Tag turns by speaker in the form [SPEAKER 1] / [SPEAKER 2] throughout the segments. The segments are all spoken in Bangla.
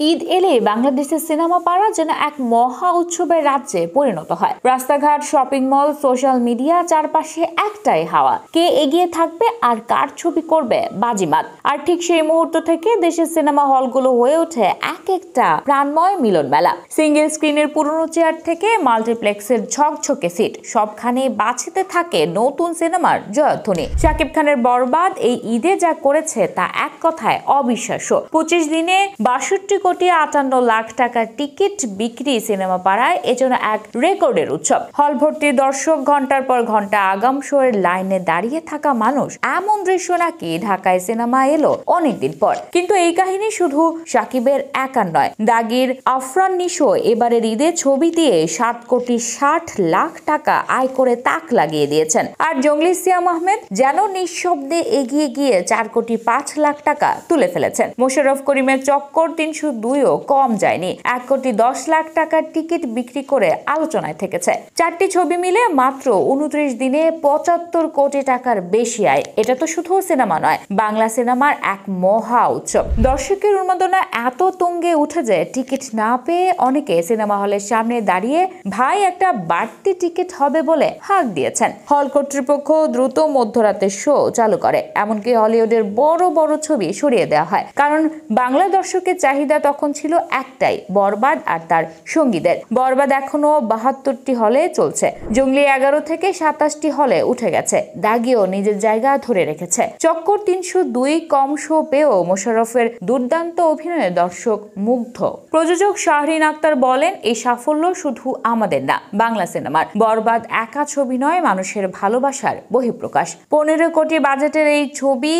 [SPEAKER 1] ঈদ এলে বাংলাদেশের সিনেমা পাড়া যেন এক মহা উৎসবের রাজ্যে পরিণত হয়। রাস্তাঘাট, শপিং মল, সোশ্যাল মিডিয়া, চারপাশে একটাই হাওয়া। কে এগিয়ে থাকবে আর কার ছবি করবে বাজিমাত। আর ঠিক সেই মুহূর্ত থেকে দেশের সিনেমা হলগুলো হয়ে ওঠে এক একটা প্রাণময় মিলন মেলা। সিঙ্গেল স্ক্রিনের পুরনো চেয়ার থেকে মাল্টিপ্লেক্সের ঝকঝকে সিট, সবখানে বাঁচিতে থাকে নতুন সিনেমার জয়ধ্বনি। শাকিব খানের বরবাদ এই ঈদে যা করেছে তা এক কথায় অবিশ্বাস্য। 25 দিনে 62,58,00,000 টাকার টিকিট বিক্রি সিনেমা পাড়ায় এজন্য এক রেকর্ডের উৎসব। হল ভর্তি দর্শক, ঘন্টার পর ঘন্টা আগাম শোয়ের লাইনে দাঁড়িয়ে থাকা মানুষ, এমন দৃশ্য নাকি ঢাকায় সিনেমা এলো অনেকদিন পর। কিন্তু এই কাহিনী শুধু শাকিবের একার নয়। দাগির আফরান নিশো এবারের ঈদে ছবি দিয়ে 7,60,00,000 টাকা আয় করে তাক লাগিয়ে দিয়েছেন। আর জঙ্গলি সিয়াম আহমেদ যেন নিঃশব্দে এগিয়ে গিয়ে 4,05,00,000 টাকা তুলে ফেলেছেন। মোশাররফ করিমের চক্কর 302ও কম যায়নি, 1,10,00,000 টাকার টিকিট বিক্রি করে আলোচনায় থেকেছে। 4টি ছবি মিলে মাত্র 29 দিনে 75 কোটি টাকার বেশি আয়। এটা তো শুধু সিনেমা নয়, বাংলা সিনেমার এক মহা উৎসব। দর্শকের উন্মাদনা এত তুঙ্গে উঠে যে টিকিট না পেয়ে অনেকে সিনেমা হলের সামনে দাঁড়িয়ে ভাই একটা বাড়তি টিকিট হবে বলে হাঁক দিয়েছেন। হল কর্তৃপক্ষ দ্রুত মধ্যরাতের শো চালু করে, এমনকি হলিউডের বড় বড় ছবি সরিয়ে দেওয়া হয়, কারণ বাংলা দর্শকের চাহিদা তখন ছিল একটাই, বরবাদ আর তার সঙ্গীদের। বরবাদ এখনো 72টি হলে চলছে, জঙ্গলি 11 থেকে 27টি হলে উঠে গেছে, দাগিও নিজের জায়গা ধরে রেখেছে। চক্কর 302 কম শো পেয়েও মোশাররফের দুর্দান্ত অভিনয়ে দর্শক মুগ্ধ। প্রযোজক শাহরিন আক্তার বলেন, এই সাফল্য শুধু আমাদের না, বাংলা সিনেমার। বরবাদ একা ছবি নয়, মানুষের ভালোবাসার বহিঃপ্রকাশ। 15 কোটি বাজেটের এই ছবি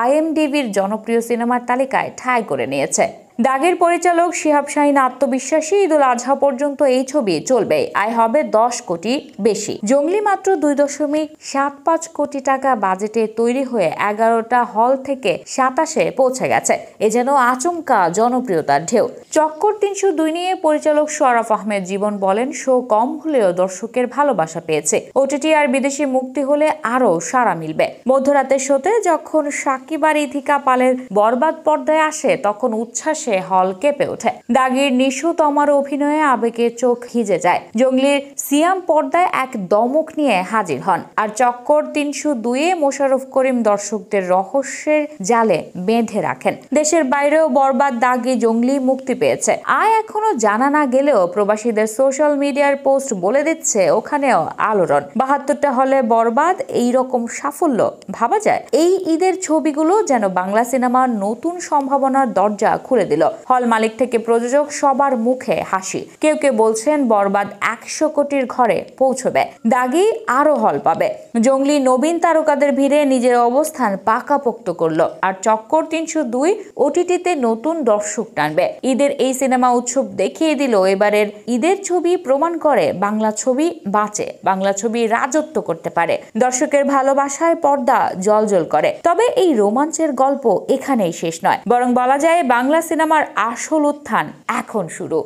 [SPEAKER 1] IMDb'র জনপ্রিয় সিনেমার তালিকায় ঠাঁই করে নিয়েছে। দাগের পরিচালক শিহাব শাহীন আত্মবিশ্বাসী, ঈদুল আজহা পর্যন্ত এই ছবি চলবে, আয় হবে 10 কোটি বেশি। জঙ্গলি মাত্র 2.75 কোটি টাকা বাজেটে তৈরি হয়ে 11টা হল থেকে 27-এ পৌঁছে গেছে। এ যেন আচমকা জনপ্রিয়তার ঢেউ। চক্কর 302 নিয়ে পরিচালক শরাফ আহমেদ জীবন বলেন, শো কম হলেও দর্শকের ভালোবাসা পেয়েছে। OTT আর বিদেশি মুক্তি হলে আরো সাড়া মিলবে। মধ্যরাতের শোতে যখন শাকিব আর ইথিকা পালের বরবাদ পর্দায় আসে, তখন উচ্ছ্বাসে হল কেঁপে ওঠে। দাগির নিশো তমার অভিনয়ে আবেগে চোখ ভিজে যায়। জঙ্গলির সিয়াম পর্দায় এক দমক নিয়ে হাজির হন। আর চক্কর 302-এ মোশাররফ করিম দর্শকদের রহস্যের জালে বেঁধে রাখেন। দেশের বাইরেও বরবাদ, দাগি, জঙ্গলি মুক্তি পেয়েছে। আয় এখনো জানা না গেলেও প্রবাসীদের সোশ্যাল মিডিয়ার পোস্ট বলে দিচ্ছে ওখানেও আলোড়ন। 72টা হলে বরবাদ, এই রকম সাফল্য ভাবা যায়? এই ঈদের ছবিগুলো যেন বাংলা সিনেমার নতুন সম্ভাবনার দরজা খুলে দিল। হল মালিক থেকে প্রযোজক সবার মুখে হাসি। কেউ কেউ বলছেন বরবাদ 100 কোটির ঘরে পৌঁছবে, দাগি আরো হল পাবে। জঙ্গলি নবীন তারকাদের ভিড়ে নিজের অবস্থান পাকাপোক্ত করলো। আর চক্কর 302 OTT-তে নতুন দর্শক টানবে। ঈদের এই সিনেমা উৎসব দেখিয়ে দিল, এবারের ঈদের ছবি প্রমাণ করে বাংলা ছবি বাঁচে, বাংলা ছবি রাজত্ব করতে পারে। দর্শকের ভালোবাসায় পর্দা জ্বলজ্বল করে। তবে এই রোমাঞ্চের গল্প এখানেই শেষ নয়, বরং বলা যায় বাংলা সিনেমার আসল উত্থান এখন শুরু।